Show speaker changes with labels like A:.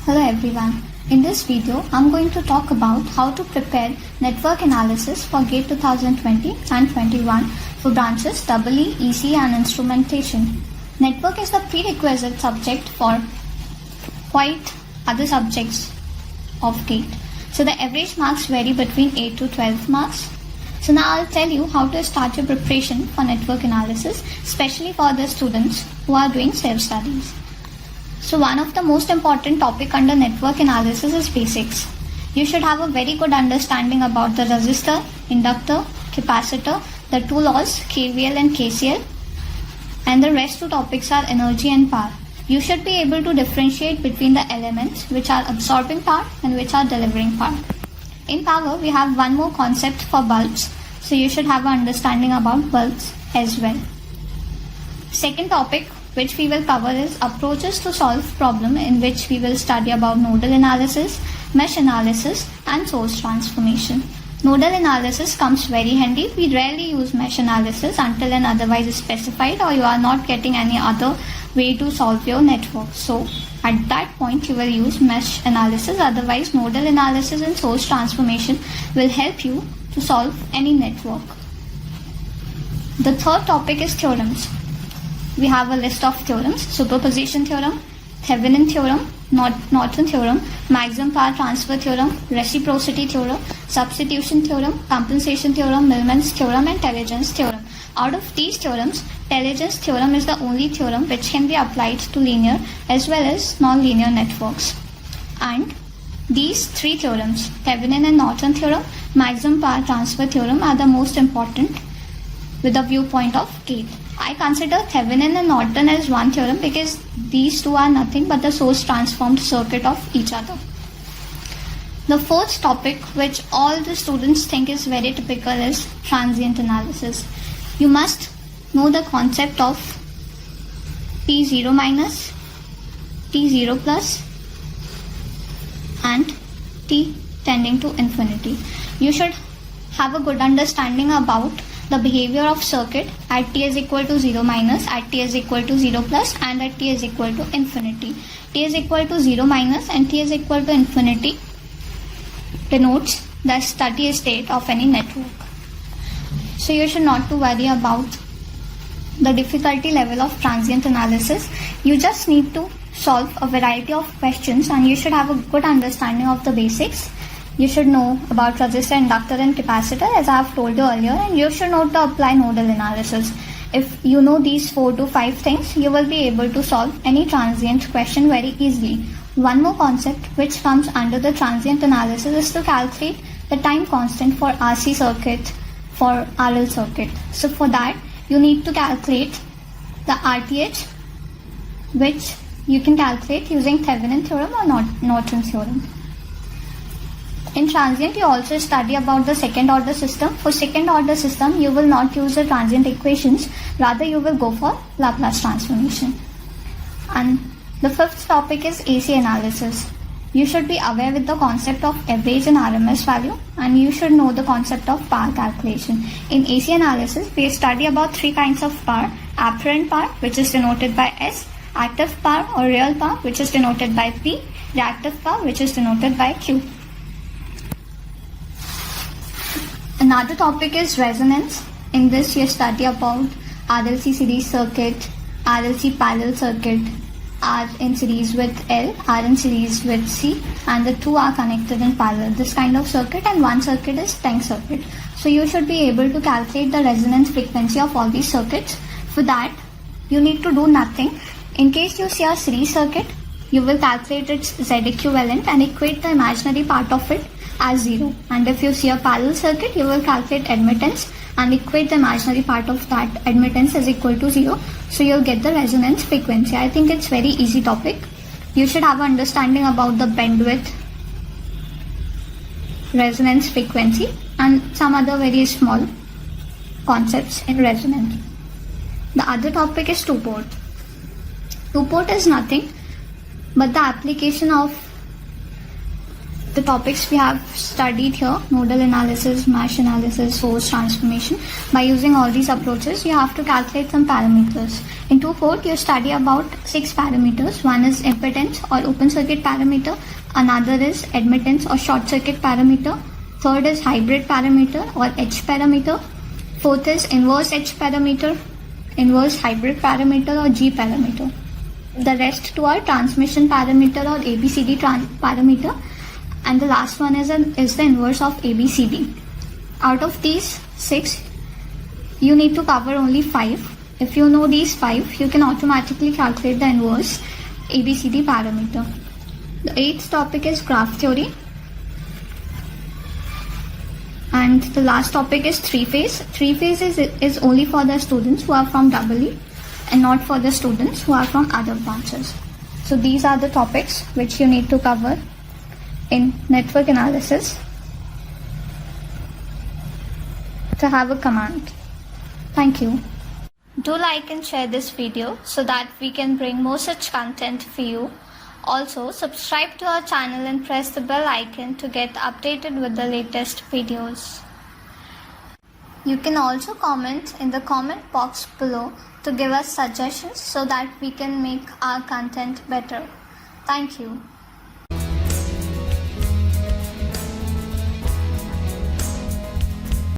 A: Hello everyone. In this video, I'm going to talk about how to prepare network analysis for GATE 2020 and 21 for branches EE, EC and instrumentation. Network is the prerequisite subject for quite other subjects of GATE. So the average marks vary between 8 to 12 marks. So now I'll tell you how to start your preparation for network analysis, especially for the students who are doing self-studies. So one of the most important topic under network analysis is basics. You should have a very good understanding about the resistor, inductor, capacitor, the two laws KVL and KCL, and the rest two topics are energy and power. You should be able to differentiate between the elements which are absorbing power and which are delivering power. In power, we have one more concept for bulbs, so you should have an understanding about bulbs as well. Second topic which we will cover is approaches to solve problem, in which we will study about nodal analysis, mesh analysis and source transformation. Nodal analysis comes very handy. We rarely use mesh analysis until and otherwise specified, or you are not getting any other way to solve your network. So at that point you will use mesh analysis. Otherwise nodal analysis and source transformation will help you to solve any network. The third topic is theorems. We have a list of theorems: superposition theorem, Thevenin theorem, Norton theorem, maximum power transfer theorem, reciprocity theorem, substitution theorem, compensation theorem, Millman's theorem and Telegen's theorem. Out of these theorems, Telegen's theorem is the only theorem which can be applied to linear as well as non-linear networks. And these three theorems, Thevenin and Norton theorem, maximum power transfer theorem, are the most important with the viewpoint of GATE. I consider Thevenin and Norton as one theorem because these two are nothing but the source transformed circuit of each other. The fourth topic, which all the students think is very typical, is transient analysis. You must know the concept of T0 minus, T0 plus and T tending to infinity. You should have a good understanding about the behavior of circuit at t is equal to 0 minus, at t is equal to 0 plus and at t is equal to infinity. T is equal to 0 minus and t is equal to infinity denotes the steady state of any network. So you should not to worry about the difficulty level of transient analysis. You just need to solve a variety of questions and you should have a good understanding of the basics. You should know about resistor, inductor and capacitor, as I have told you earlier, and you should know to apply nodal analysis. If you know these 4 to 5 things, you will be able to solve any transient question very easily. One more concept which comes under the transient analysis is to calculate the time constant for RC circuit, for RL circuit. So for that, you need to calculate the RTH, which you can calculate using Thevenin theorem or Norton theorem. In transient, you also study about the second order system. For second order system, you will not use the transient equations, rather you will go for Laplace transformation. And the fifth topic is AC analysis. You should be aware with the concept of average and RMS value, and you should know the concept of power calculation. In AC analysis, we study about three kinds of power: apparent power, which is denoted by S; active power or real power, which is denoted by P; reactive power, which is denoted by Q. Another topic is resonance. In this, you study about RLC series circuit, RLC parallel circuit, R in series with L, R in series with C, and the two are connected in parallel. This kind of circuit, and one circuit is tank circuit. So you should be able to calculate the resonance frequency of all these circuits. For that, you need to do nothing. In case you see a series circuit, you will calculate its Z equivalent and equate the imaginary part of it as 0. And if you see a parallel circuit, you will calculate admittance and equate the imaginary part of that admittance is equal to 0. So you'll get the resonance frequency. I think it's very easy topic. You should have understanding about the bandwidth, resonance frequency and some other very small concepts in resonance. The other topic is two-port. Two-port is nothing but the application of the topics we have studied here, nodal analysis, mesh analysis, source transformation. By using all these approaches, you have to calculate some parameters. In 2/4, you study about 6 parameters. One is impedance or open circuit parameter. Another is admittance or short circuit parameter. Third is hybrid parameter or H parameter. Fourth is inverse H parameter, inverse hybrid parameter or G parameter. The rest two are transmission parameter or ABCD parameter. And the last one is the inverse of ABCD. Out of these 6, you need to cover only 5. If you know these 5, you can automatically calculate the inverse ABCD parameter. The 8th topic is graph theory. And the last topic is three-phase. Three-phase is only for the students who are from EE and not for the students who are from other branches. So these are the topics which you need to cover in network analysis to have a command. Thank you. Do like and share this video so that we can bring more such content for you. Also, subscribe to our channel and press the bell icon to get updated with the latest videos. You can also comment in the comment box below to give us suggestions so that we can make our content better. Thank you.